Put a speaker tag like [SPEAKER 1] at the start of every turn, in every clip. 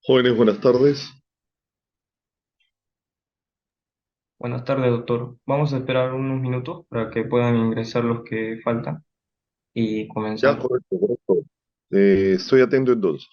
[SPEAKER 1] Jóvenes, buenas tardes.
[SPEAKER 2] Buenas tardes, doctor. Vamos a esperar unos minutos para que puedan ingresar los que faltan y
[SPEAKER 1] Ya,
[SPEAKER 2] comenzamos.
[SPEAKER 1] correcto, correcto. Estoy atento entonces.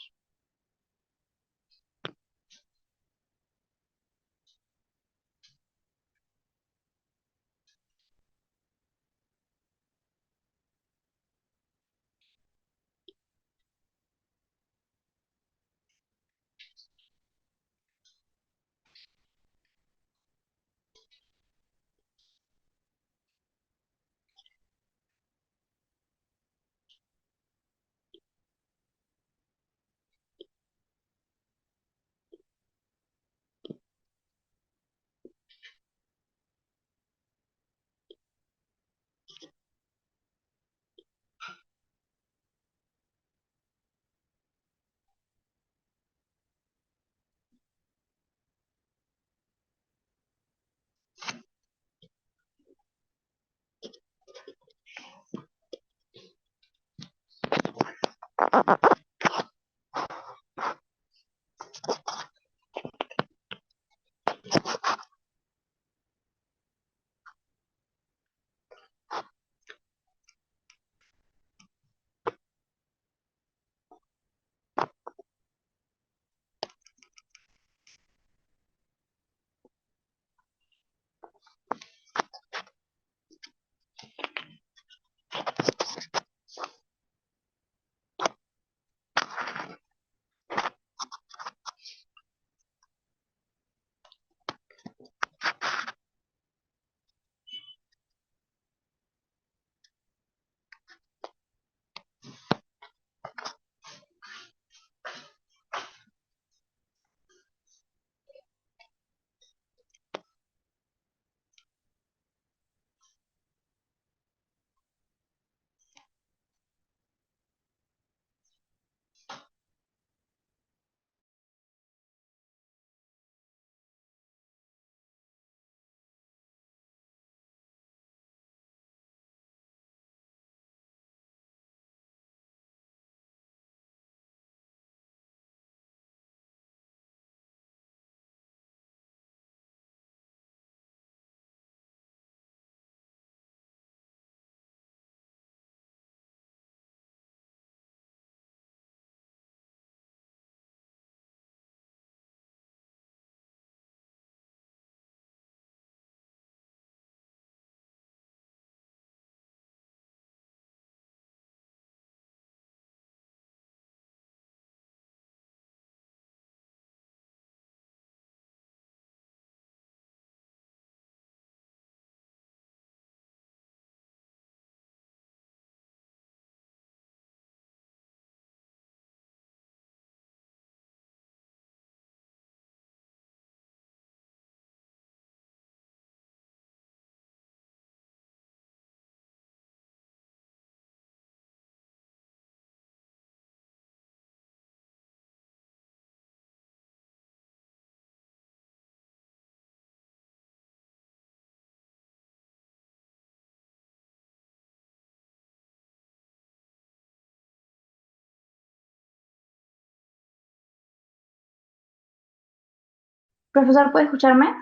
[SPEAKER 3] Profesor, ¿puede escucharme?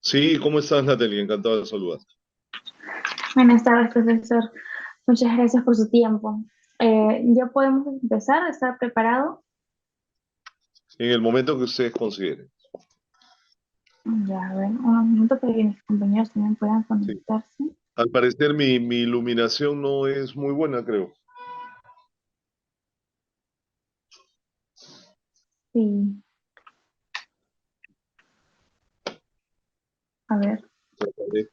[SPEAKER 1] Sí, ¿cómo estás, Natalie? Encantado de saludarte.
[SPEAKER 3] Buenas tardes, profesor. Muchas gracias por su tiempo. ¿Ya podemos empezar? ¿Está preparado?
[SPEAKER 1] En el momento que ustedes consideren.
[SPEAKER 3] Ya, a ver, unos minutos para que mis compañeros también puedan
[SPEAKER 1] Sí.
[SPEAKER 3] conectarse.
[SPEAKER 1] Al parecer mi iluminación no es muy buena, creo.
[SPEAKER 3] Sí, a ver.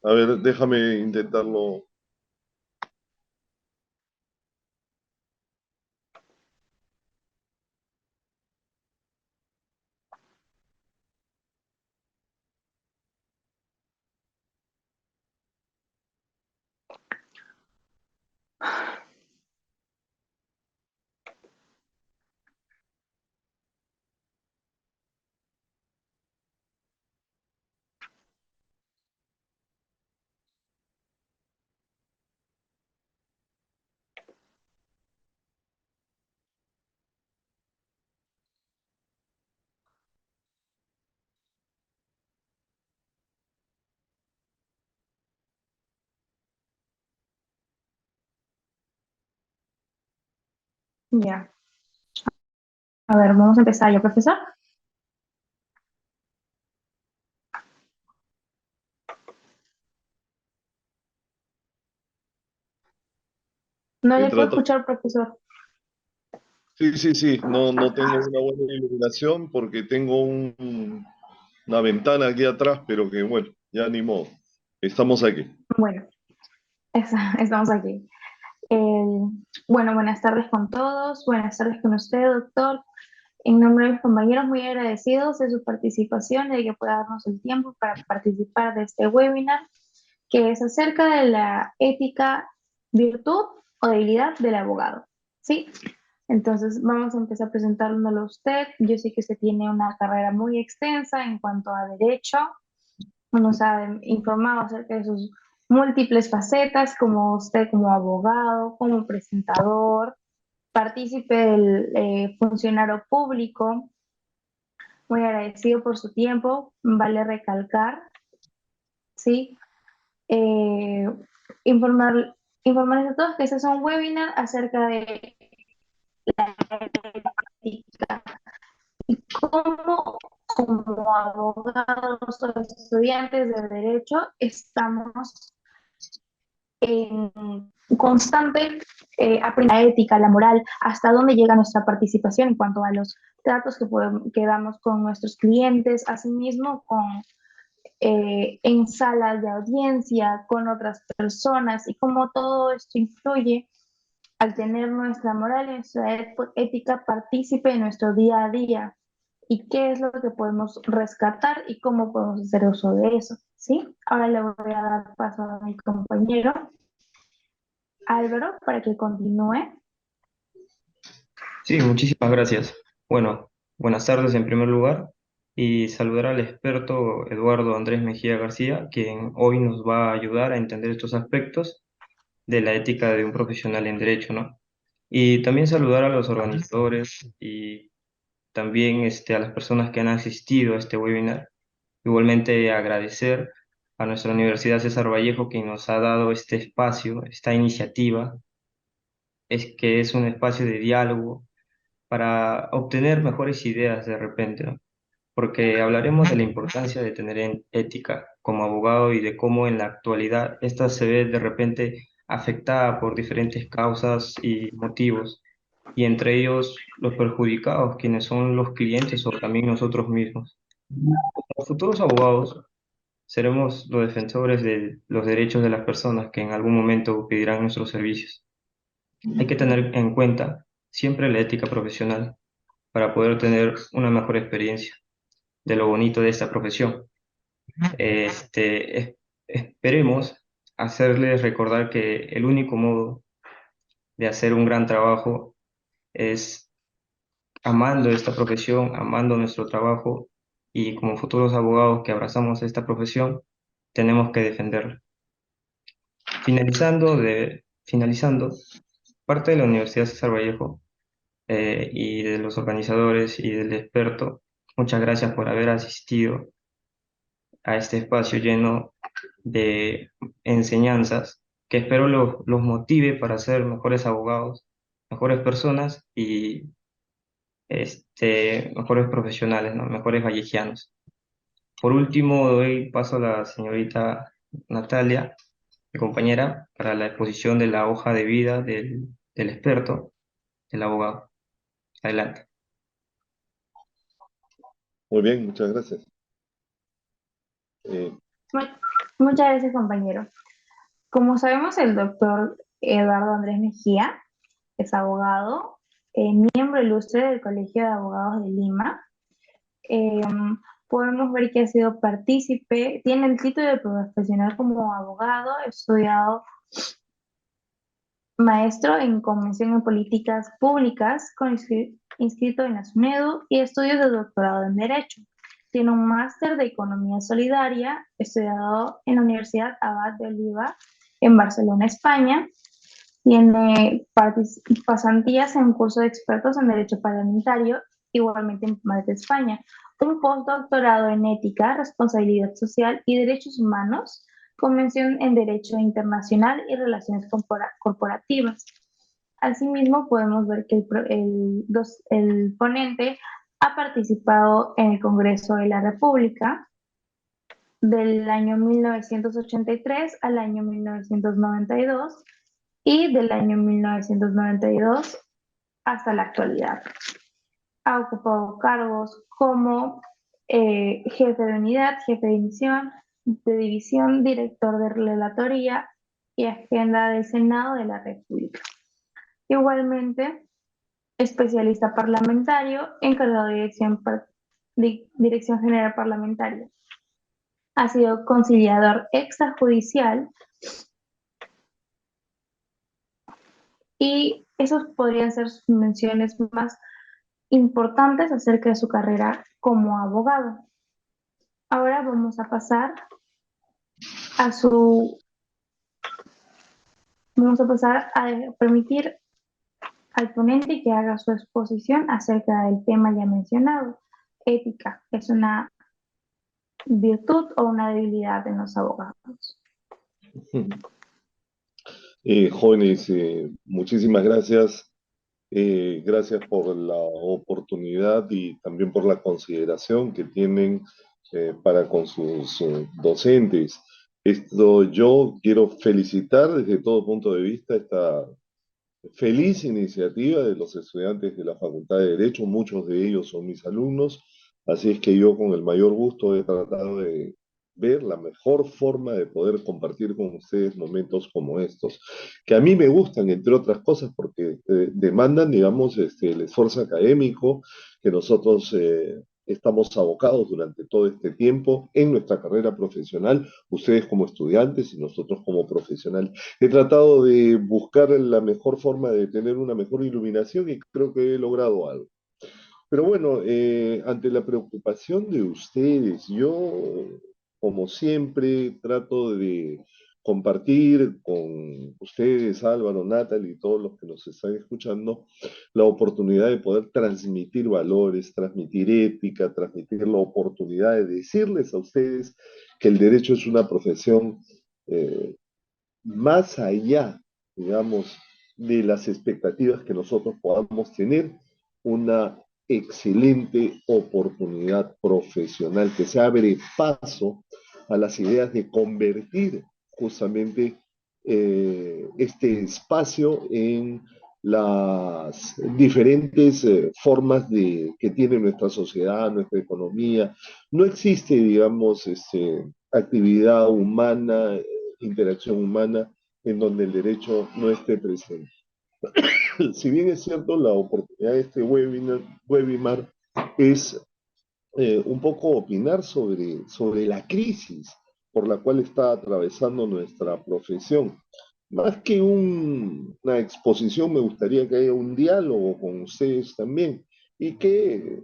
[SPEAKER 1] A ver, déjame intentarlo.
[SPEAKER 3] Ya. A ver, vamos a empezar ya, profesor. No
[SPEAKER 1] He
[SPEAKER 3] le puedo
[SPEAKER 1] tratado.
[SPEAKER 3] escuchar, profesor.
[SPEAKER 1] Sí, sí, sí. No, no tengo una buena iluminación porque tengo una ventana aquí atrás, pero que bueno, ya ni modo. Estamos aquí.
[SPEAKER 3] Bueno, estamos aquí. Bueno, buenas tardes con todos. Buenas tardes con usted, doctor. En nombre de mis compañeros, muy agradecidos de su participación y de que pueda darnos el tiempo para participar de este webinar, que es acerca de la ética, virtud o debilidad del abogado. ¿Sí? Entonces, vamos a empezar presentándolo a usted. Yo sé que usted tiene una carrera muy extensa en cuanto a derecho. Nos ha informado acerca de sus múltiples facetas, como usted como abogado, como presentador, partícipe del funcionario público. Muy agradecido por su tiempo, vale recalcar, ¿sí? Eh, informar, informarles a todos que este es un webinar acerca de ética y cómo como abogados o estudiantes de derecho estamos en constante la ética, la moral, hasta dónde llega nuestra participación en cuanto a los tratos que damos con nuestros clientes, asimismo con en salas de audiencia con otras personas y cómo todo esto influye al tener nuestra moral y nuestra ética partícipe en nuestro día a día y qué es lo que podemos rescatar y cómo podemos hacer uso de eso, ¿sí? Ahora le voy a dar paso a mi compañero Álvaro para que continúe.
[SPEAKER 2] Sí, muchísimas gracias. Bueno, buenas tardes en primer lugar y saludar al experto Eduardo Andrés Mejía García, quien hoy nos va a ayudar a entender estos aspectos de la ética de un profesional en derecho, ¿no? Y también saludar a los organizadores y también a las personas que han asistido a este webinar. Igualmente agradecer a nuestra Universidad César Vallejo, quien nos ha dado este espacio, esta iniciativa, es que es un espacio de diálogo para obtener mejores ideas de repente, ¿no? Porque hablaremos de la importancia de tener ética como abogado y de cómo en la actualidad esta se ve de repente afectada por diferentes causas y motivos, y entre ellos los perjudicados, quienes son los clientes o también nosotros mismos. Como futuros abogados, seremos los defensores de los derechos de las personas que en algún momento pedirán nuestros servicios. Hay que tener en cuenta siempre la ética profesional para poder tener una mejor experiencia de lo bonito de esta profesión. Esperemos hacerles recordar que el único modo de hacer un gran trabajo es amando esta profesión, amando nuestro trabajo y como futuros abogados que abrazamos esta profesión, tenemos que defenderla. Finalizando, parte de la Universidad César Vallejo y de los organizadores y del experto. Muchas gracias por haber asistido a este espacio lleno de enseñanzas que espero los motive para ser mejores abogados, mejores personas y mejores profesionales, ¿no? Mejores vallejianos. Por último, doy paso a la señorita Natalia, mi compañera, para la exposición de la hoja de vida del experto, del abogado. Adelante.
[SPEAKER 1] Muy bien, muchas gracias. Eh,
[SPEAKER 3] Mu- Muchas gracias, compañero. Como sabemos, el doctor Eduardo Andrés Mejía es abogado, miembro ilustre del Colegio de Abogados de Lima. Eh, Podemos ver que ha sido partícipe, tiene el título de profesional como abogado, ha estudiado maestro en Convención en Políticas Públicas, inscrito en la SUNEDU y estudios de doctorado en Derecho. Tiene un máster de Economía Solidaria, estudiado en la Universidad Abad de Oliva en Barcelona, España. Tiene pasantías en un curso de expertos en Derecho Parlamentario, igualmente en Madrid, España. Un postdoctorado en Ética, Responsabilidad Social y Derechos Humanos, Convención en Derecho Internacional y Relaciones Corporativas. Asimismo, podemos ver que el ponente ha participado en el Congreso de la República del año 1983 al año 1992 y del año 1992 hasta la actualidad. Ha ocupado cargos como jefe de unidad, jefe de división, director de relatoría y agenda del Senado de la República. Igualmente, especialista parlamentario, encargado de Dirección General Parlamentaria. Ha sido conciliador extrajudicial y esos podrían ser sus menciones más importantes acerca de su carrera como abogado. Ahora a su, vamos a pasar a permitir al ponente que haga su exposición acerca del tema ya mencionado. Ética, ¿es una virtud o una debilidad en los abogados?
[SPEAKER 1] Jóvenes, muchísimas gracias. Gracias por la oportunidad y también por la consideración que tienen para con sus docentes. Esto yo quiero felicitar desde todo punto de vista esta feliz iniciativa de los estudiantes de la Facultad de Derecho, muchos de ellos son mis alumnos, así es que yo con el mayor gusto he tratado de ver la mejor forma de poder compartir con ustedes momentos como estos, que a mí me gustan, entre otras cosas, porque demandan, digamos, el esfuerzo académico que nosotros estamos abocados durante todo este tiempo en nuestra carrera profesional, ustedes como estudiantes y nosotros como profesionales. He tratado de buscar la mejor forma de tener una mejor iluminación y creo que he logrado algo. Pero bueno, ante la preocupación de ustedes, yo, como siempre, trato de compartir con ustedes, Álvaro, Natalie y todos los que nos están escuchando, la oportunidad de poder transmitir valores, transmitir ética, transmitir la oportunidad de decirles a ustedes que el derecho es una profesión eh, más allá, digamos, de las expectativas que nosotros podamos tener, una excelente oportunidad profesional que se abre paso a las ideas de convertir justamente este espacio en las diferentes formas que tiene nuestra sociedad, nuestra economía. No existe, digamos, actividad humana, interacción humana en donde el derecho no esté presente. Si bien es cierto, la oportunidad de este webinar es un poco opinar sobre la crisis por la cual está atravesando nuestra profesión. Más que una exposición, me gustaría que haya un diálogo con ustedes también y que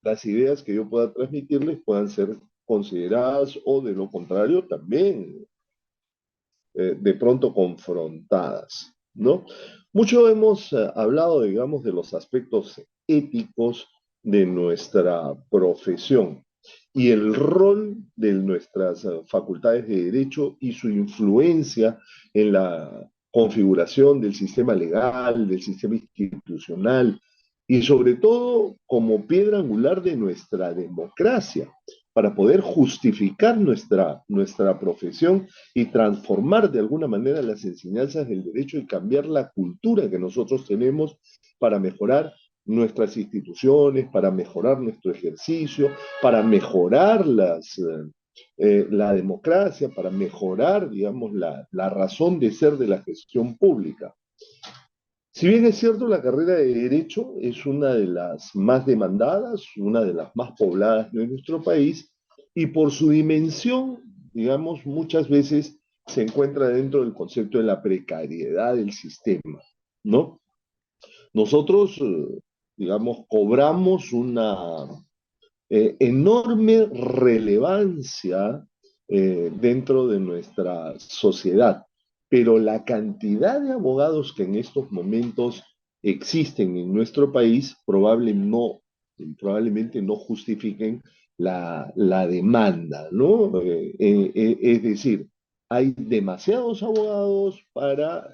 [SPEAKER 1] las ideas que yo pueda transmitirles puedan ser consideradas o de lo contrario también de pronto confrontadas, ¿no? Mucho hemos hablado, digamos, de los aspectos éticos de nuestra profesión y el rol de nuestras facultades de derecho y su influencia en la configuración del sistema legal, del sistema institucional y sobre todo como piedra angular de nuestra democracia para poder justificar nuestra profesión y transformar de alguna manera las enseñanzas del derecho y cambiar la cultura que nosotros tenemos para mejorar nuestras instituciones, para mejorar nuestro ejercicio, para mejorar la democracia, para mejorar, digamos, la razón de ser de la gestión pública. Si bien es cierto, la carrera de Derecho es una de las más demandadas, una de las más pobladas de nuestro país, y por su dimensión, digamos, muchas veces se encuentra dentro del concepto de la precariedad del sistema, ¿no? Nosotros, digamos, cobramos una enorme relevancia dentro de nuestra sociedad, pero la cantidad de abogados que en estos momentos existen en nuestro país probablemente no justifiquen la demanda, ¿no? Es decir, hay demasiados abogados para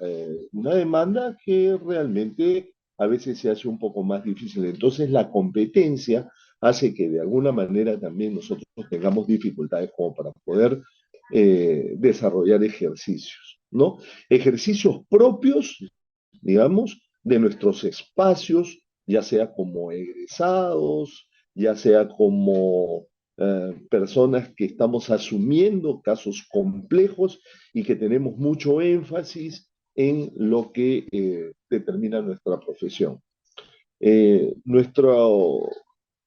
[SPEAKER 1] una demanda que realmente a veces se hace un poco más difícil. Entonces, la competencia hace que de alguna manera también nosotros tengamos dificultades como para poder desarrollar ejercicios, ¿no? Ejercicios propios, digamos, de nuestros espacios, ya sea como egresados, ya sea como personas que estamos asumiendo casos complejos y que tenemos mucho énfasis en lo que determina nuestra profesión. Nuestro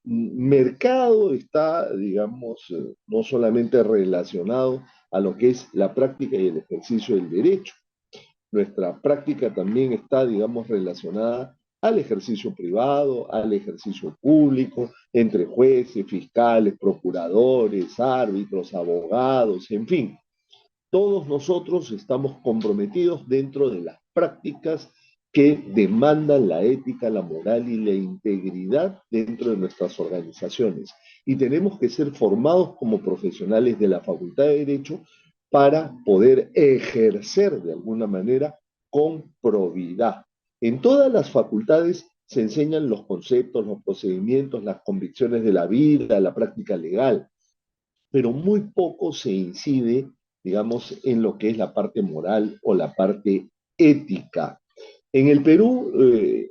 [SPEAKER 1] mercado está, digamos, no solamente relacionado a lo que es la práctica y el ejercicio del derecho. Nuestra práctica también está, digamos, relacionada al ejercicio privado, al ejercicio público, entre jueces, fiscales, procuradores, árbitros, abogados, en fin. Todos nosotros estamos comprometidos dentro de las prácticas que demandan la ética, la moral y la integridad dentro de nuestras organizaciones. Y tenemos que ser formados como profesionales de la Facultad de Derecho para poder ejercer de alguna manera con probidad. En todas las facultades se enseñan los conceptos, los procedimientos, las convicciones de la vida, la práctica legal, pero muy poco se incide, digamos, en lo que es la parte moral o la parte ética. En el Perú,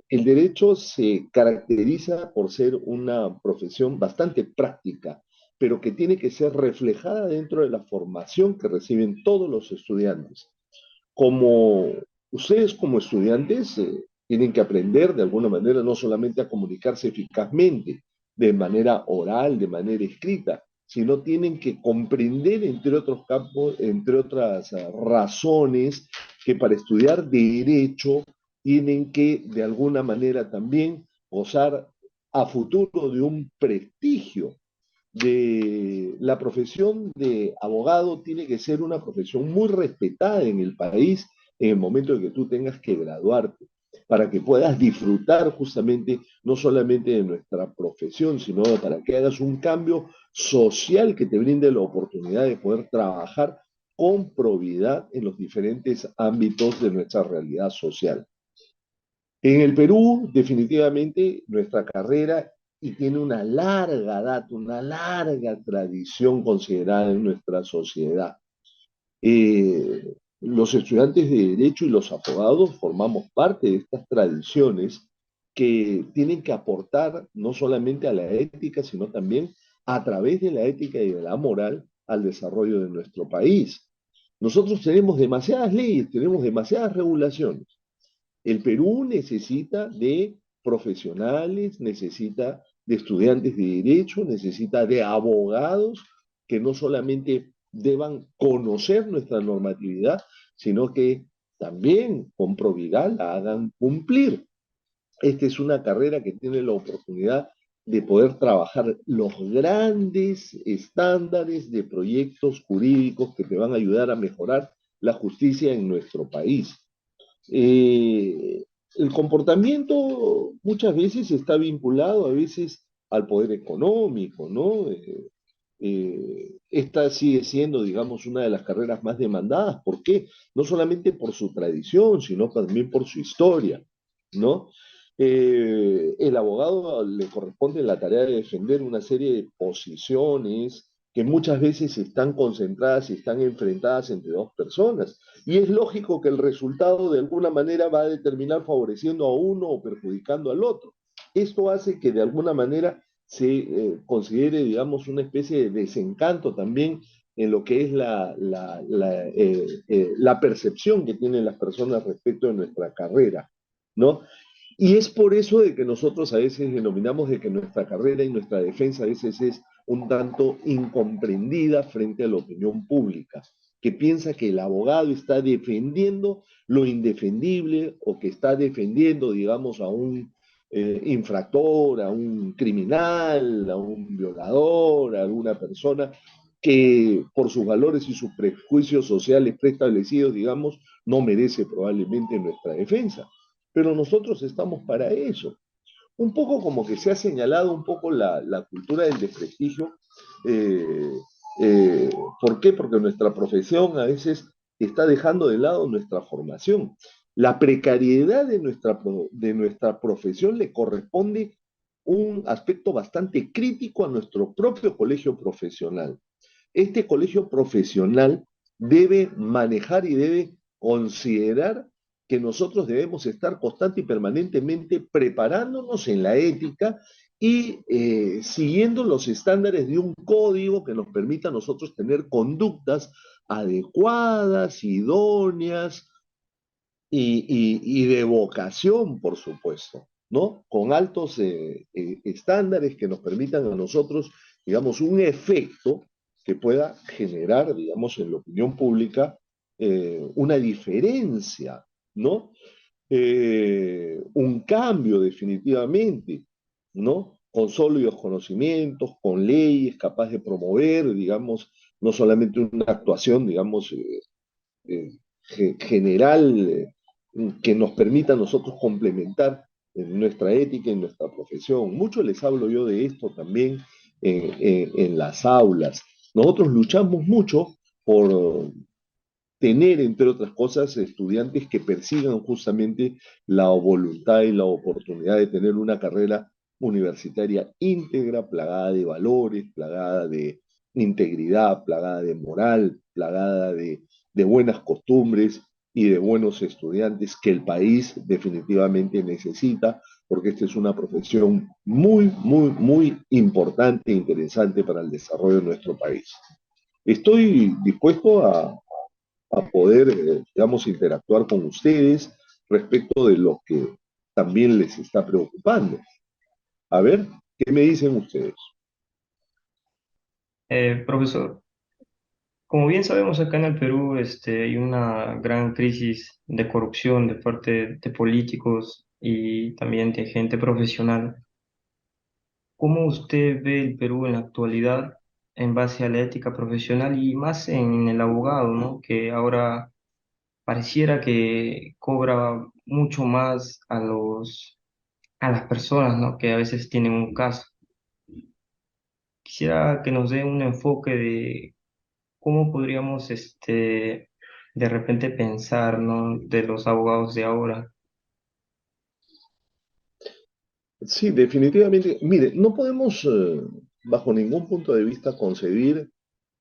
[SPEAKER 1] el derecho se caracteriza por ser una profesión bastante práctica, pero que tiene que ser reflejada dentro de la formación que reciben todos los estudiantes. Como ustedes como estudiantes tienen que aprender de alguna manera no solamente a comunicarse eficazmente, de manera oral, de manera escrita, sino tienen que comprender, entre otros campos, entre otras razones, que para estudiar derecho tienen que de alguna manera también gozar a futuro de un prestigio. De la profesión de abogado tiene que ser una profesión muy respetada en el país en el momento de que tú tengas que graduarte, para que puedas disfrutar justamente no solamente de nuestra profesión, sino para que hagas un cambio social que te brinde la oportunidad de poder trabajar con probidad en los diferentes ámbitos de nuestra realidad social. En el Perú, definitivamente, nuestra carrera y tiene una larga data, una larga tradición considerada en nuestra sociedad. Los estudiantes de Derecho y los abogados formamos parte de estas tradiciones que tienen que aportar no solamente a la ética, sino también a través de la ética y de la moral al desarrollo de nuestro país. Nosotros tenemos demasiadas leyes, tenemos demasiadas regulaciones. El Perú necesita de profesionales, necesita de estudiantes de derecho, necesita de abogados que no solamente deban conocer nuestra normatividad, sino que también con probidad la hagan cumplir. Esta es una carrera que tiene la oportunidad de poder trabajar los grandes estándares de proyectos jurídicos que te van a ayudar a mejorar la justicia en nuestro país. el comportamiento muchas veces está vinculado a veces al poder económico, ¿no? Esta sigue siendo, digamos, una de las carreras más demandadas. ¿Por qué? No solamente por su tradición, sino también por su historia, ¿no? El abogado le corresponde la tarea de defender una serie de posiciones que muchas veces están concentradas y están enfrentadas entre dos personas. Y es lógico que el resultado de alguna manera va a determinar favoreciendo a uno o perjudicando al otro. Esto hace que de alguna manera se considere, digamos, una especie de desencanto también en lo que es la percepción que tienen las personas respecto de nuestra carrera, ¿no? Y es por eso de que nosotros a veces denominamos de que nuestra carrera y nuestra defensa a veces es un tanto incomprendida frente a la opinión pública, que piensa que el abogado está defendiendo lo indefendible o que está defendiendo, digamos, a un infractor, a un criminal, a un violador, a alguna persona que por sus valores y sus prejuicios sociales preestablecidos, digamos, no merece probablemente nuestra defensa. Pero nosotros estamos para eso. Un poco como que se ha señalado un poco la cultura del desprestigio. Eh, eh, ¿Por qué? Porque nuestra profesión a veces está dejando de lado nuestra formación. La precariedad de nuestra profesión le corresponde un aspecto bastante crítico a nuestro propio colegio profesional. Este colegio profesional debe manejar y debe considerar que nosotros debemos estar constante y permanentemente preparándonos en la ética y siguiendo los estándares de un código que nos permita a nosotros tener conductas adecuadas, idóneas y de vocación, por supuesto, ¿no? Con altos estándares que nos permitan a nosotros, digamos, un efecto que pueda generar, digamos, en la opinión pública una diferencia, ¿no? Un cambio definitivamente, ¿no? Con sólidos conocimientos, con leyes capaz de promover, digamos, no solamente una actuación, digamos, eh, general que nos permita a nosotros complementar en nuestra ética y nuestra profesión. Mucho les hablo yo de esto también en las aulas. Nosotros luchamos mucho por tener, entre otras cosas, estudiantes que persigan justamente la voluntad y la oportunidad de tener una carrera universitaria íntegra, plagada de valores, plagada de integridad, plagada de moral, plagada de buenas costumbres y de buenos estudiantes que el país definitivamente necesita, porque esta es una profesión muy, muy, muy importante e interesante para el desarrollo de nuestro país. Estoy dispuesto a poder, digamos, interactuar con ustedes respecto de lo que también les está preocupando. A ver, ¿qué me dicen ustedes?
[SPEAKER 2] Profesor, como bien sabemos acá en el Perú, hay una gran crisis de corrupción de parte de políticos y también de gente profesional. ¿Cómo usted ve el Perú en la actualidad en base a la ética profesional y más en el abogado, ¿no? Que ahora pareciera que cobra mucho más a las personas, ¿no? Que a veces tienen un caso. Quisiera que nos dé un enfoque de cómo podríamos, de repente pensar, ¿no? De los abogados de ahora.
[SPEAKER 1] Sí, definitivamente. Mire, no podemos, bajo ningún punto de vista, concebir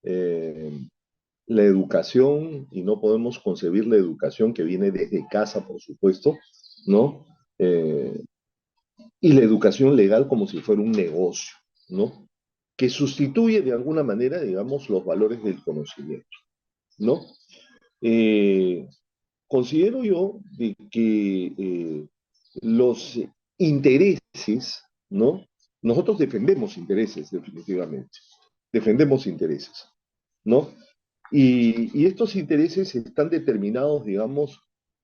[SPEAKER 1] eh, la educación y no podemos concebir la educación que viene desde casa, por supuesto, ¿no? Eh, y la educación legal como si fuera un negocio, ¿no? Que sustituye de alguna manera, digamos, los valores del conocimiento, ¿no? Eh, Considero yo de que los intereses, ¿no? Nosotros defendemos intereses, definitivamente. Defendemos intereses, ¿no? Y estos intereses están determinados, digamos,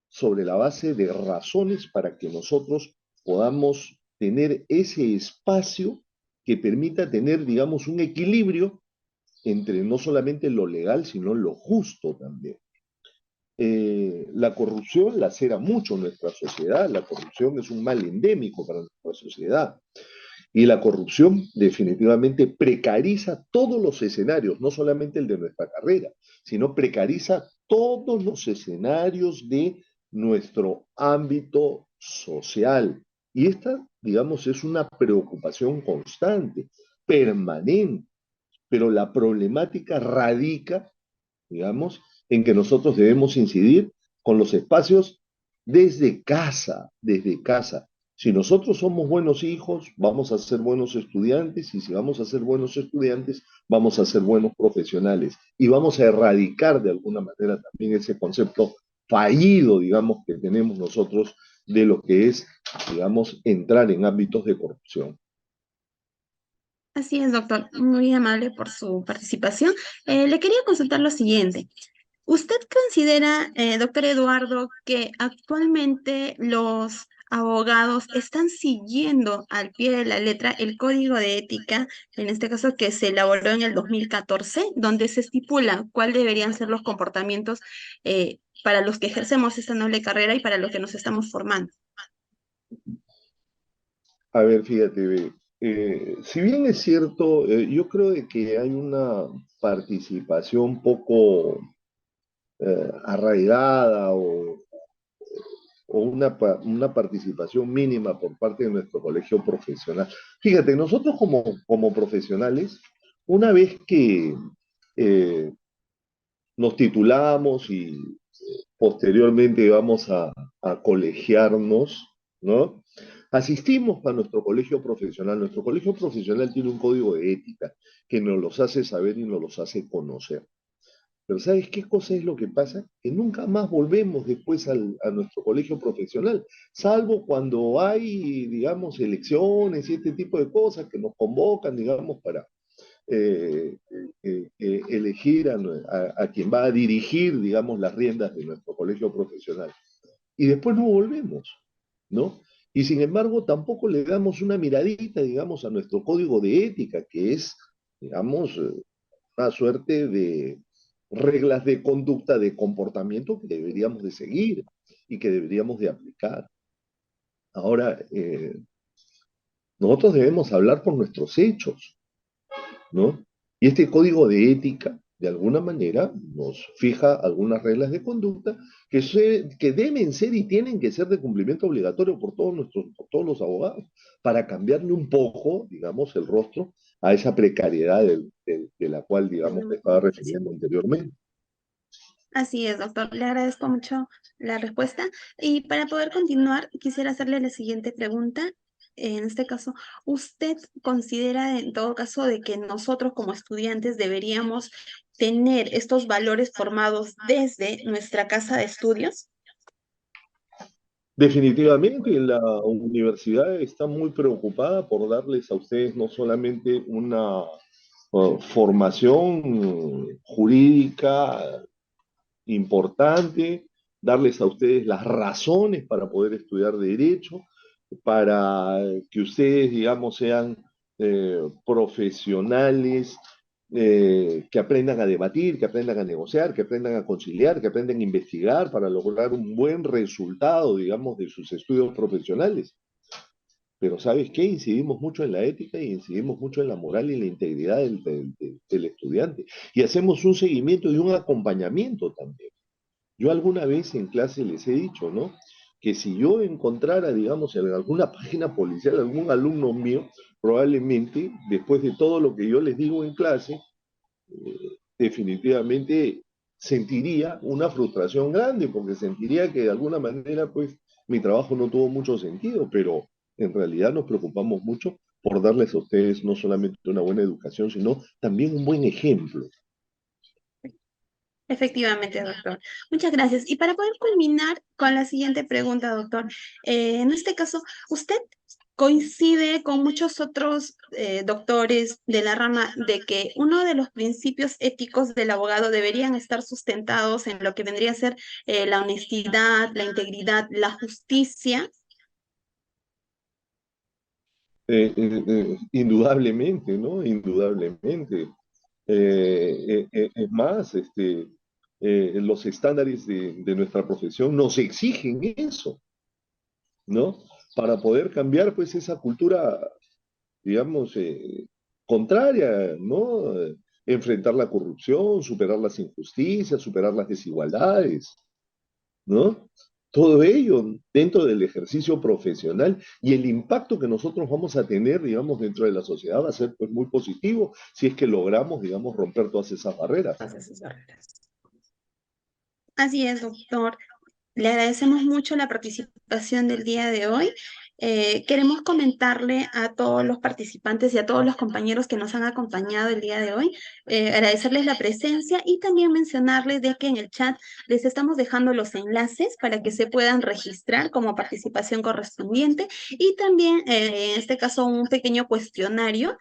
[SPEAKER 1] sobre la base de razones para que nosotros podamos tener ese espacio que permita tener, digamos, un equilibrio entre no solamente lo legal, sino lo justo también. la corrupción lacera mucho nuestra sociedad, la corrupción es un mal endémico para nuestra sociedad. Y la corrupción definitivamente precariza todos los escenarios, no solamente el de nuestra carrera, sino precariza todos los escenarios de nuestro ámbito social. Y esta, digamos, es una preocupación constante, permanente, pero la problemática radica, digamos, en que nosotros debemos incidir con los espacios desde casa, desde casa. Si nosotros somos buenos hijos, vamos a ser buenos estudiantes, y si vamos a ser buenos estudiantes, vamos a ser buenos profesionales. Y vamos a erradicar de alguna manera también ese concepto fallido, digamos, que tenemos nosotros de lo que es, digamos, entrar en ámbitos de corrupción.
[SPEAKER 4] Así es, doctor. Muy amable por su participación. Le quería consultar lo siguiente. ¿Usted considera, doctor Eduardo, que actualmente los abogados están siguiendo al pie de la letra el código de ética, en este caso que se elaboró en el 2014, donde se estipula cuáles deberían ser los comportamientos para los que ejercemos esta noble carrera y para los que nos estamos formando?
[SPEAKER 1] A ver, fíjate, si bien es cierto, yo creo de que hay una participación poco arraigada o una participación mínima por parte de nuestro colegio profesional. Fíjate, nosotros como profesionales, una vez que eh, nos titulamos y posteriormente vamos a colegiarnos, ¿no? Asistimos a nuestro colegio profesional. Nuestro colegio profesional tiene un código de ética que nos los hace saber y nos los hace conocer. Pero ¿sabes qué cosa es lo que pasa? Que nunca más volvemos después a nuestro colegio profesional, salvo cuando hay, digamos, elecciones y este tipo de cosas que nos convocan, digamos, para eh, elegir a quien va a dirigir, digamos, las riendas de nuestro colegio profesional. Y después no volvemos, ¿no? Y sin embargo, tampoco le damos una miradita, digamos, a nuestro código de ética, que es, digamos, una suerte de reglas de conducta, de comportamiento que deberíamos de seguir y que deberíamos de aplicar. Ahora, nosotros debemos hablar por nuestros hechos, ¿no? Y este código de ética, de alguna manera, nos fija algunas reglas de conducta que deben ser y tienen que ser de cumplimiento obligatorio por todos los abogados, para cambiarle un poco, digamos, el rostro a esa precariedad de la cual, digamos, me estaba refiriendo anteriormente.
[SPEAKER 4] Así es, doctor. Le agradezco mucho la respuesta. Y para poder continuar, quisiera hacerle la siguiente pregunta. En este caso, ¿usted considera en todo caso de que nosotros como estudiantes deberíamos tener estos valores formados desde nuestra casa de estudios?
[SPEAKER 1] Definitivamente, la universidad está muy preocupada por darles a ustedes no solamente una formación jurídica importante, darles a ustedes las razones para poder estudiar derecho, para que ustedes, digamos, sean profesionales que aprendan a debatir, que aprendan a negociar, que aprendan a conciliar, que aprendan a investigar para lograr un buen resultado, digamos, de sus estudios profesionales. Pero ¿sabes qué? Incidimos mucho en la ética y incidimos mucho en la moral y la integridad del estudiante. Y hacemos un seguimiento y un acompañamiento también. Yo alguna vez en clase les he dicho, ¿no? Que si yo encontrara, digamos, en alguna página policial algún alumno mío, probablemente, después de todo lo que yo les digo en clase, definitivamente sentiría una frustración grande, porque sentiría que de alguna manera, pues, mi trabajo no tuvo mucho sentido, pero en realidad nos preocupamos mucho por darles a ustedes no solamente una buena educación, sino también un buen ejemplo.
[SPEAKER 4] Efectivamente, doctor. Muchas gracias. Y para poder culminar con la siguiente pregunta, doctor, en este caso, ¿usted coincide con muchos otros doctores de la rama de que uno de los principios éticos del abogado deberían estar sustentados en lo que vendría a ser la honestidad, la integridad, la justicia?
[SPEAKER 1] Indudablemente, ¿no? Indudablemente. Es más, los estándares de nuestra profesión nos exigen eso, ¿no? Para poder cambiar pues esa cultura, digamos, contraria, ¿no? Enfrentar la corrupción, superar las injusticias, superar las desigualdades, ¿no? Todo ello dentro del ejercicio profesional y el impacto que nosotros vamos a tener, digamos, dentro de la sociedad va a ser pues muy positivo si es que logramos, digamos, romper todas esas barreras.
[SPEAKER 4] Así es, doctor. Le agradecemos mucho la participación del día de hoy. Queremos comentarle a todos los participantes y a todos los compañeros que nos han acompañado el día de hoy, agradecerles la presencia y también mencionarles de que en el chat les estamos dejando los enlaces para que se puedan registrar como participación correspondiente y también, en este caso, un pequeño cuestionario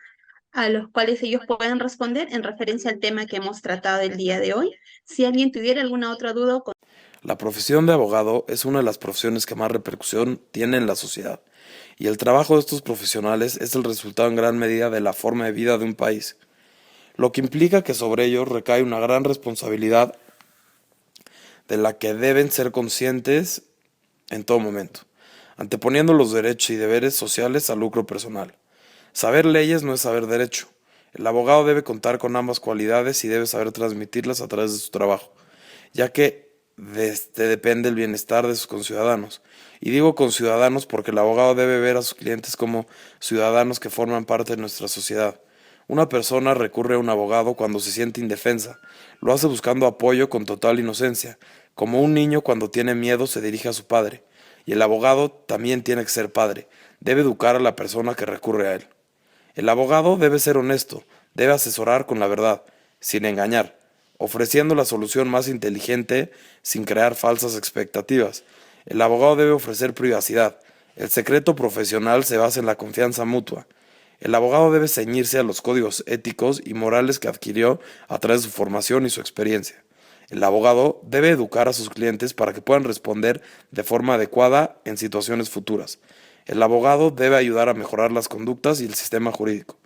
[SPEAKER 4] a los cuales ellos pueden responder en referencia al tema que hemos tratado el día de hoy. Si alguien tuviera alguna otra duda o
[SPEAKER 5] La profesión de abogado es una de las profesiones que más repercusión tiene en la sociedad, y el trabajo de estos profesionales es el resultado en gran medida de la forma de vida de un país, lo que implica que sobre ellos recae una gran responsabilidad de la que deben ser conscientes en todo momento, anteponiendo los derechos y deberes sociales al lucro personal. Saber leyes no es saber derecho. El abogado debe contar con ambas cualidades y debe saber transmitirlas a través de su trabajo, ya que de este depende el bienestar de sus conciudadanos. Y digo conciudadanos porque el abogado debe ver a sus clientes como ciudadanos que forman parte de nuestra sociedad. Una persona recurre a un abogado cuando se siente indefensa. Lo hace buscando apoyo con total inocencia. Como un niño cuando tiene miedo se dirige a su padre. Y el abogado también tiene que ser padre. Debe educar a la persona que recurre a él. El abogado debe ser honesto. Debe asesorar con la verdad, sin engañar, ofreciendo la solución más inteligente sin crear falsas expectativas. El abogado debe ofrecer privacidad. El secreto profesional se basa en la confianza mutua. El abogado debe ceñirse a los códigos éticos y morales que adquirió a través de su formación y su experiencia. El abogado debe educar a sus clientes para que puedan responder de forma adecuada en situaciones futuras. El abogado debe ayudar a mejorar las conductas y el sistema jurídico.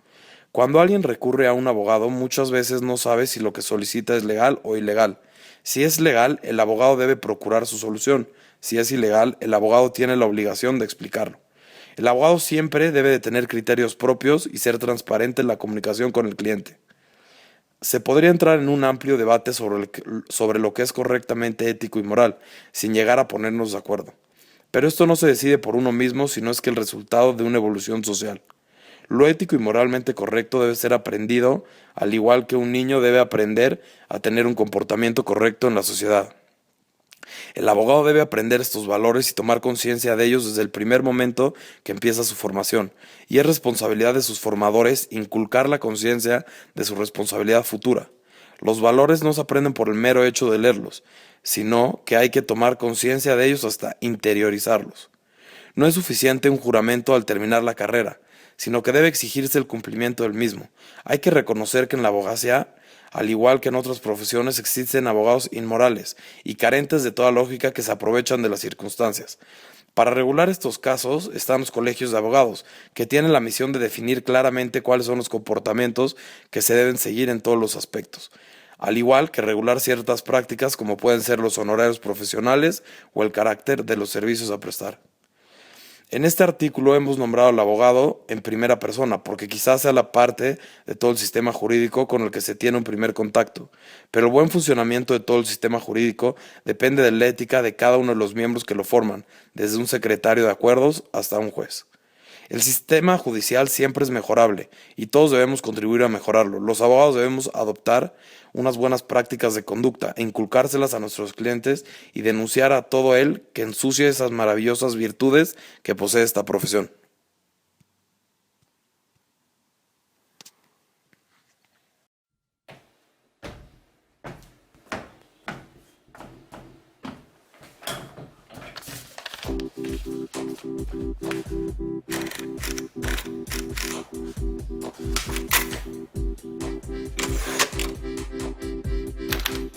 [SPEAKER 5] Cuando alguien recurre a un abogado, muchas veces no sabe si lo que solicita es legal o ilegal. Si es legal, el abogado debe procurar su solución. Si es ilegal, el abogado tiene la obligación de explicarlo. El abogado siempre debe de tener criterios propios y ser transparente en la comunicación con el cliente. Se podría entrar en un amplio debate sobre lo que es correctamente ético y moral, sin llegar a ponernos de acuerdo. Pero esto no se decide por uno mismo, sino es que el resultado de una evolución social. Lo ético y moralmente correcto debe ser aprendido, al igual que un niño debe aprender a tener un comportamiento correcto en la sociedad. El abogado debe aprender estos valores y tomar conciencia de ellos desde el primer momento que empieza su formación, y es responsabilidad de sus formadores inculcar la conciencia de su responsabilidad futura. Los valores no se aprenden por el mero hecho de leerlos, sino que hay que tomar conciencia de ellos hasta interiorizarlos. No es suficiente un juramento al terminar la carrera, sino que debe exigirse el cumplimiento del mismo. Hay que reconocer que en la abogacía, al igual que en otras profesiones, existen abogados inmorales y carentes de toda lógica que se aprovechan de las circunstancias. Para regular estos casos están los colegios de abogados, que tienen la misión de definir claramente cuáles son los comportamientos que se deben seguir en todos los aspectos, al igual que regular ciertas prácticas como pueden ser los honorarios profesionales o el carácter de los servicios a prestar. En este artículo hemos nombrado al abogado en primera persona, porque quizás sea la parte de todo el sistema jurídico con el que se tiene un primer contacto, pero el buen funcionamiento de todo el sistema jurídico depende de la ética de cada uno de los miembros que lo forman, desde un secretario de acuerdos hasta un juez. El sistema judicial siempre es mejorable y todos debemos contribuir a mejorarlo. Los abogados debemos adoptar unas buenas prácticas de conducta e inculcárselas a nuestros clientes y denunciar a todo el que ensucie esas maravillosas virtudes que posee esta profesión.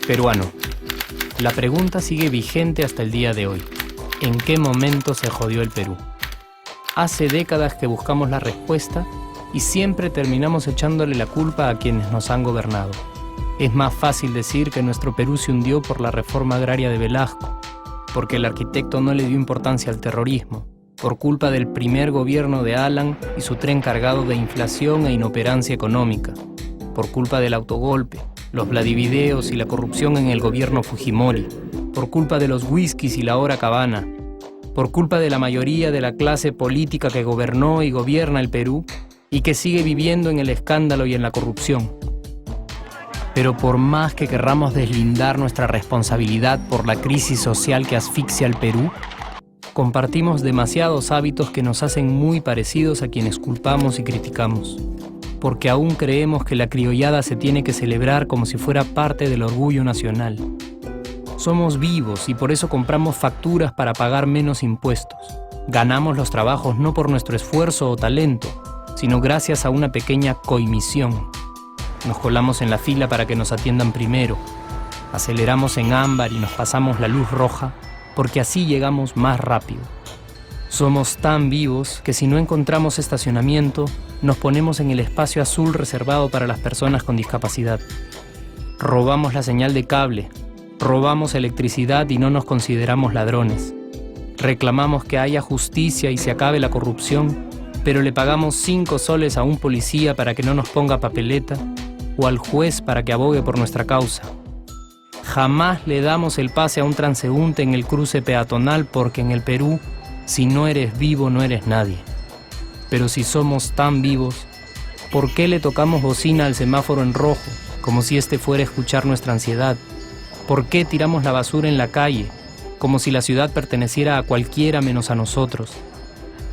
[SPEAKER 6] Peruano. La pregunta sigue vigente hasta el día de hoy. ¿En qué momento se jodió el Perú? Hace décadas que buscamos la respuesta y siempre terminamos echándole la culpa a quienes nos han gobernado. Es más fácil decir que nuestro Perú se hundió por la reforma agraria de Velasco, porque el arquitecto no le dio importancia al terrorismo, por culpa del primer gobierno de Alan y su tren cargado de inflación e inoperancia económica, por culpa del autogolpe, los Vladivideos y la corrupción en el gobierno Fujimori, por culpa de los whiskies y la hora cabana, por culpa de la mayoría de la clase política que gobernó y gobierna el Perú y que sigue viviendo en el escándalo y en la corrupción. Pero por más que querramos deslindar nuestra responsabilidad por la crisis social que asfixia al Perú, compartimos demasiados hábitos que nos hacen muy parecidos a quienes culpamos y criticamos, porque aún creemos que la criollada se tiene que celebrar como si fuera parte del orgullo nacional. Somos vivos y por eso compramos facturas para pagar menos impuestos. Ganamos los trabajos no por nuestro esfuerzo o talento, sino gracias a una pequeña coimisión. Nos colamos en la fila para que nos atiendan primero. Aceleramos en ámbar y nos pasamos la luz roja, porque así llegamos más rápido. Somos tan vivos que si no encontramos estacionamiento, nos ponemos en el espacio azul reservado para las personas con discapacidad. Robamos la señal de cable, robamos electricidad y no nos consideramos ladrones. Reclamamos que haya justicia y se acabe la corrupción, pero le pagamos 5 soles a un policía para que no nos ponga papeleta o al juez para que abogue por nuestra causa. Jamás le damos el pase a un transeúnte en el cruce peatonal porque en el Perú, si no eres vivo, no eres nadie. Pero si somos tan vivos, ¿por qué le tocamos bocina al semáforo en rojo, como si este fuera a escuchar nuestra ansiedad? ¿Por qué tiramos la basura en la calle, como si la ciudad perteneciera a cualquiera menos a nosotros?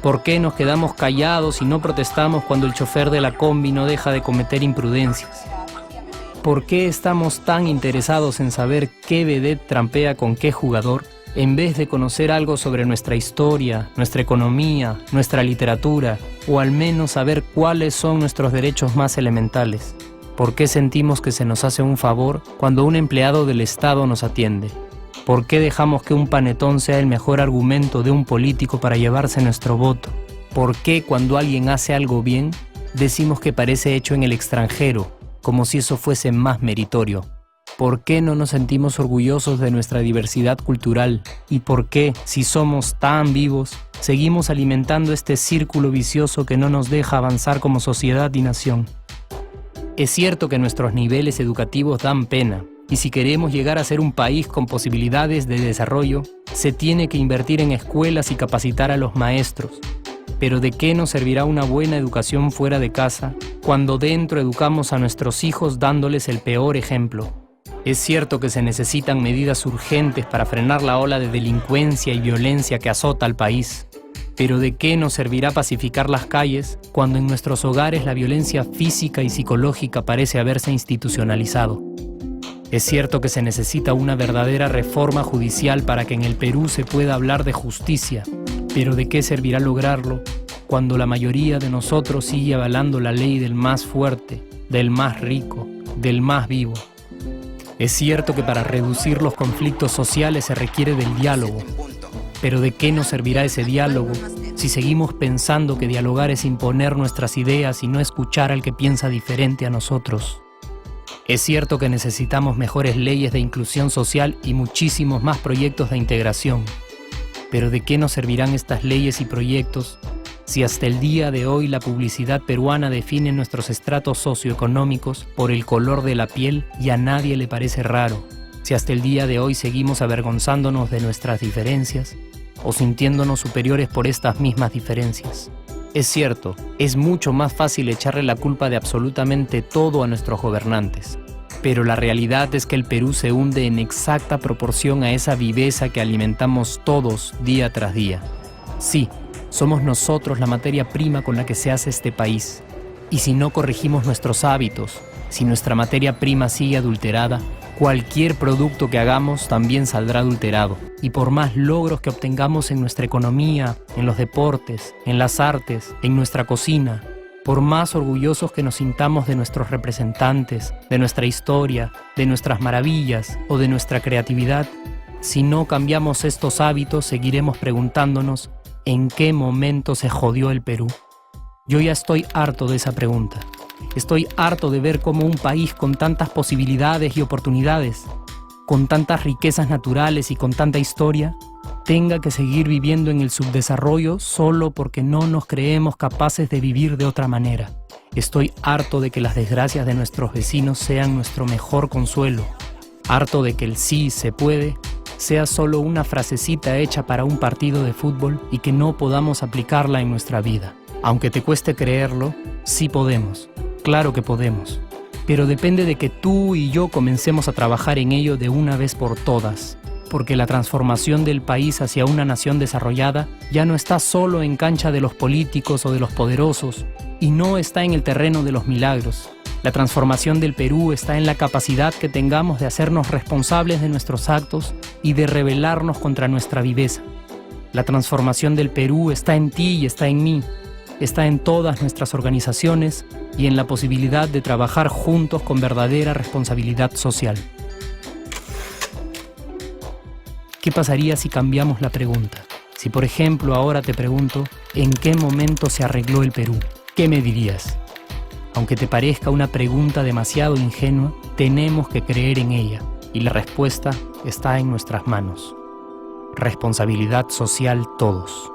[SPEAKER 6] ¿Por qué nos quedamos callados y no protestamos cuando el chofer de la combi no deja de cometer imprudencias? ¿Por qué estamos tan interesados en saber qué vedette trampea con qué jugador, en vez de conocer algo sobre nuestra historia, nuestra economía, nuestra literatura, o al menos saber cuáles son nuestros derechos más elementales? ¿Por qué sentimos que se nos hace un favor cuando un empleado del Estado nos atiende? ¿Por qué dejamos que un panetón sea el mejor argumento de un político para llevarse nuestro voto? ¿Por qué cuando alguien hace algo bien, decimos que parece hecho en el extranjero, como si eso fuese más meritorio? ¿Por qué no nos sentimos orgullosos de nuestra diversidad cultural? ¿Y por qué, si somos tan vivos, seguimos alimentando este círculo vicioso que no nos deja avanzar como sociedad y nación? Es cierto que nuestros niveles educativos dan pena, y si queremos llegar a ser un país con posibilidades de desarrollo, se tiene que invertir en escuelas y capacitar a los maestros. Pero ¿de qué nos servirá una buena educación fuera de casa cuando dentro educamos a nuestros hijos dándoles el peor ejemplo? Es cierto que se necesitan medidas urgentes para frenar la ola de delincuencia y violencia que azota al país. Pero ¿de qué nos servirá pacificar las calles cuando en nuestros hogares la violencia física y psicológica parece haberse institucionalizado? Es cierto que se necesita una verdadera reforma judicial para que en el Perú se pueda hablar de justicia, pero ¿de qué servirá lograrlo cuando la mayoría de nosotros sigue avalando la ley del más fuerte, del más rico, del más vivo? Es cierto que para reducir los conflictos sociales se requiere del diálogo, pero ¿de qué nos servirá ese diálogo si seguimos pensando que dialogar es imponer nuestras ideas y no escuchar al que piensa diferente a nosotros? Es cierto que necesitamos mejores leyes de inclusión social y muchísimos más proyectos de integración. Pero ¿de qué nos servirán estas leyes y proyectos si hasta el día de hoy la publicidad peruana define nuestros estratos socioeconómicos por el color de la piel y a nadie le parece raro? Si hasta el día de hoy seguimos avergonzándonos de nuestras diferencias o sintiéndonos superiores por estas mismas diferencias. Es cierto, es mucho más fácil echarle la culpa de absolutamente todo a nuestros gobernantes. Pero la realidad es que el Perú se hunde en exacta proporción a esa viveza que alimentamos todos día tras día. Sí, somos nosotros la materia prima con la que se hace este país. Y si no corregimos nuestros hábitos, si nuestra materia prima sigue adulterada, cualquier producto que hagamos también saldrá adulterado. Y por más logros que obtengamos en nuestra economía, en los deportes, en las artes, en nuestra cocina, por más orgullosos que nos sintamos de nuestros representantes, de nuestra historia, de nuestras maravillas o de nuestra creatividad, si no cambiamos estos hábitos, seguiremos preguntándonos ¿en qué momento se jodió el Perú? Yo ya estoy harto de esa pregunta. Estoy harto de ver cómo un país con tantas posibilidades y oportunidades, con tantas riquezas naturales y con tanta historia, tenga que seguir viviendo en el subdesarrollo solo porque no nos creemos capaces de vivir de otra manera. Estoy harto de que las desgracias de nuestros vecinos sean nuestro mejor consuelo. Harto de que el sí se puede sea solo una frasecita hecha para un partido de fútbol y que no podamos aplicarla en nuestra vida. Aunque te cueste creerlo, sí podemos. Claro que podemos. Pero depende de que tú y yo comencemos a trabajar en ello de una vez por todas. Porque la transformación del país hacia una nación desarrollada ya no está solo en cancha de los políticos o de los poderosos, y no está en el terreno de los milagros. La transformación del Perú está en la capacidad que tengamos de hacernos responsables de nuestros actos y de rebelarnos contra nuestra viveza. La transformación del Perú está en ti y está en mí. Está en todas nuestras organizaciones y en la posibilidad de trabajar juntos con verdadera responsabilidad social. ¿Qué pasaría si cambiamos la pregunta? Si, por ejemplo, ahora te pregunto, ¿en qué momento se arregló el Perú? ¿Qué me dirías? Aunque te parezca una pregunta demasiado ingenua, tenemos que creer en ella, y la respuesta está en nuestras manos. Responsabilidad social todos.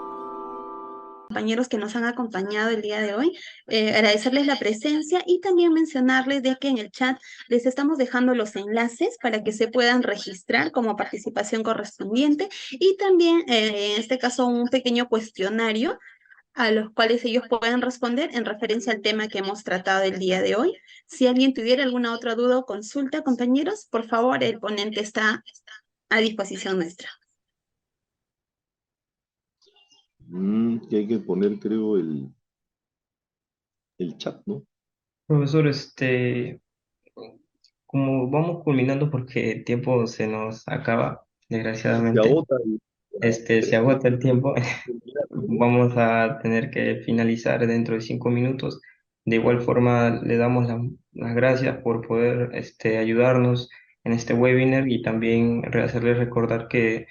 [SPEAKER 4] Compañeros que nos han acompañado el día de hoy, agradecerles la presencia y también mencionarles de que en el chat les estamos dejando los enlaces para que se puedan registrar como participación correspondiente y también en este caso un pequeño cuestionario a los cuales ellos pueden responder en referencia al tema que hemos tratado el día de hoy. Si alguien tuviera alguna otra duda o consulta, compañeros, por favor, el ponente está a disposición nuestra.
[SPEAKER 1] Que hay que poner, creo, el chat, ¿no?
[SPEAKER 2] Profesor, como vamos culminando porque el tiempo se nos acaba,
[SPEAKER 1] Se
[SPEAKER 2] desgraciadamente,
[SPEAKER 1] agota
[SPEAKER 2] se agota el tiempo. Vamos a tener que finalizar dentro de 5 minutos. De igual forma, le damos las gracias por poder ayudarnos en este webinar y también hacerles recordar que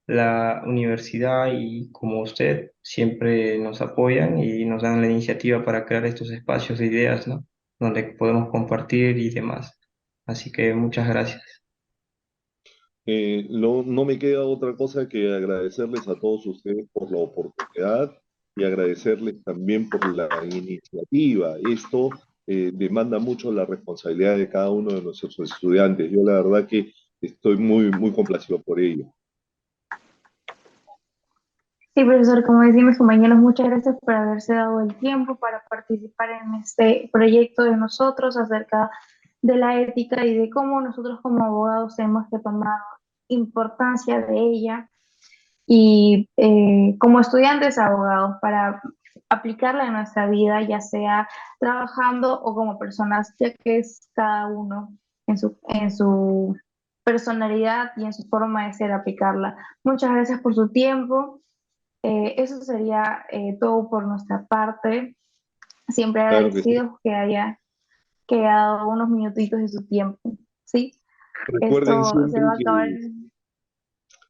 [SPEAKER 2] la universidad y como usted siempre nos apoyan y nos dan la iniciativa para crear estos espacios de ideas, ¿no? Donde podemos compartir y demás. Así que muchas gracias.
[SPEAKER 1] No me queda otra cosa que agradecerles a todos ustedes por la oportunidad y agradecerles también por la iniciativa. Esto demanda mucho la responsabilidad de cada uno de nuestros estudiantes. Yo la verdad que estoy muy, muy complacido por ello.
[SPEAKER 3] Sí, profesor, como decían mis compañeros, muchas gracias por haberse dado el tiempo para participar en este proyecto de nosotros acerca de la ética y de cómo nosotros como abogados tenemos que tomar importancia de ella y como estudiantes abogados para aplicarla en nuestra vida, ya sea trabajando o como personas, ya que es cada uno en su personalidad y en su forma de ser aplicarla. Muchas gracias por su tiempo. Eso sería todo por nuestra parte. Siempre
[SPEAKER 1] Claro que sí.
[SPEAKER 3] agradecidos que haya quedado unos minutitos de su tiempo. ¿Sí?
[SPEAKER 1] Recuerden
[SPEAKER 3] Esto se
[SPEAKER 1] siempre
[SPEAKER 3] va a acabar.
[SPEAKER 1] que,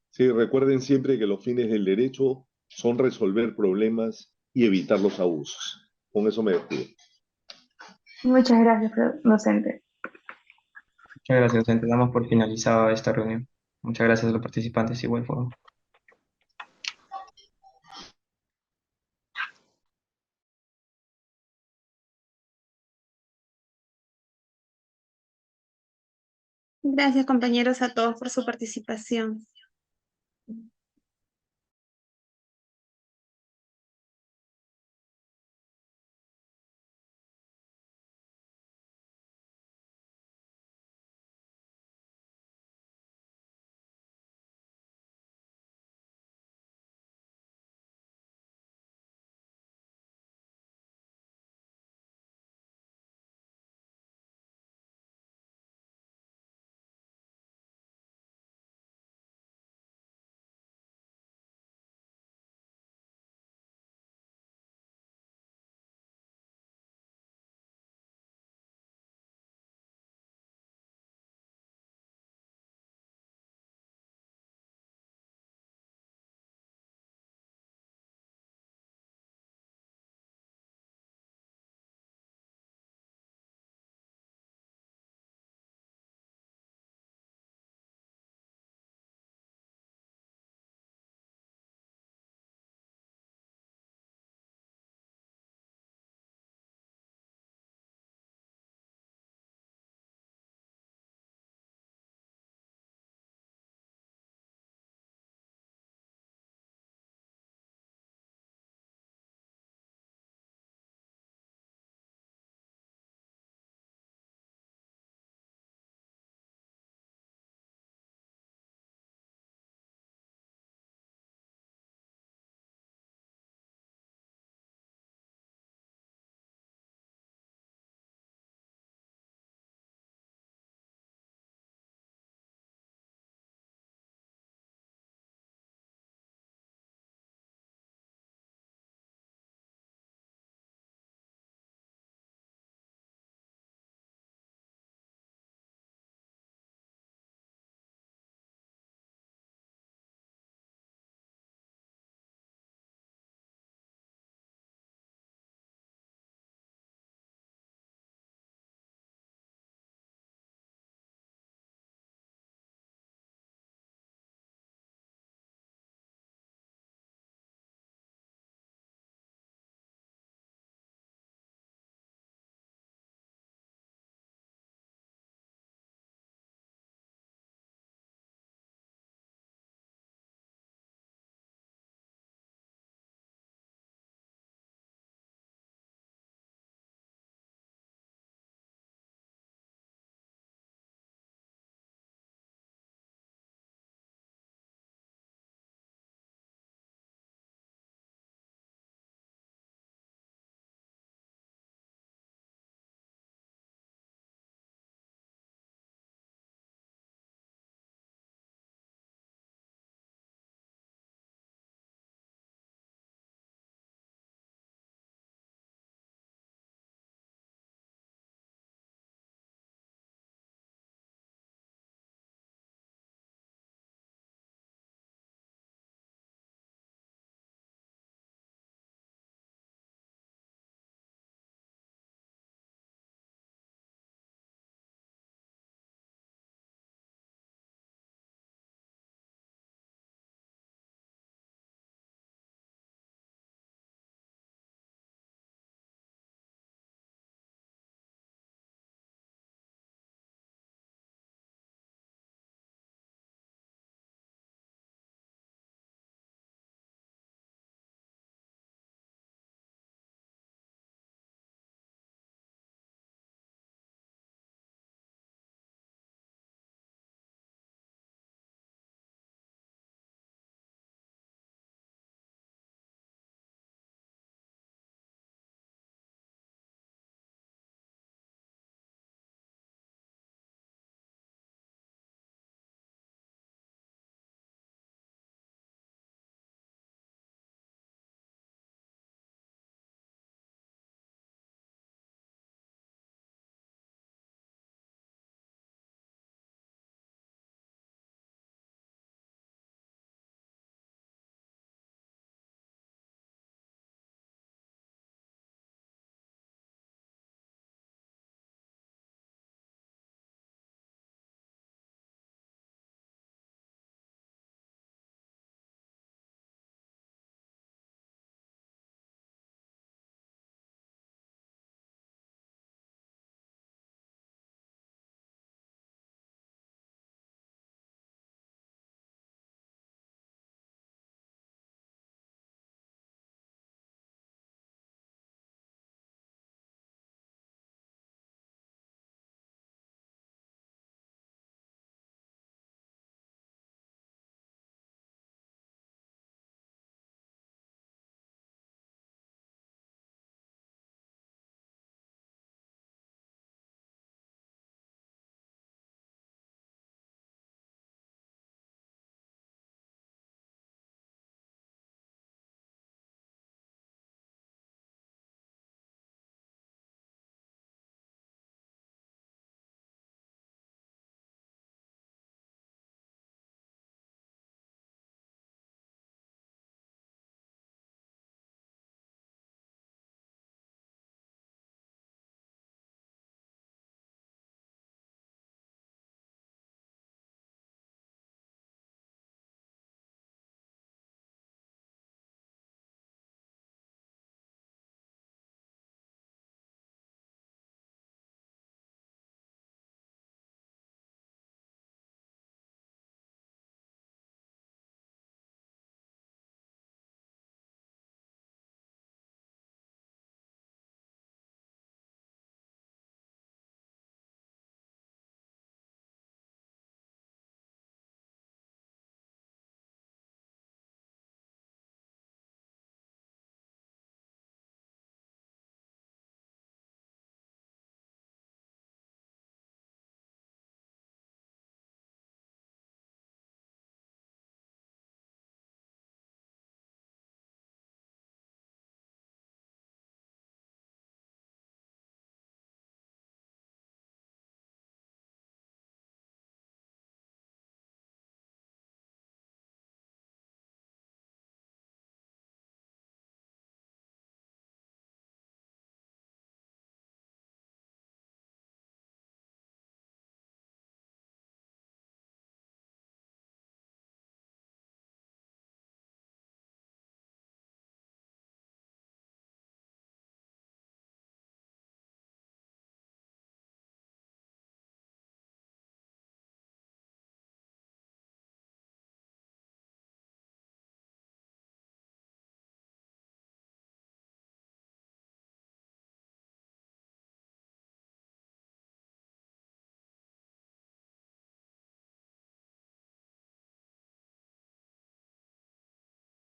[SPEAKER 1] sí, recuerden siempre que los fines del derecho son resolver problemas y evitar los abusos. Con eso me despido.
[SPEAKER 3] Muchas gracias, docente.
[SPEAKER 2] Muchas gracias, docente. Damos por finalizada esta reunión. Muchas gracias a los participantes, igual forma.
[SPEAKER 4] Gracias, compañeros, a todos por su participación.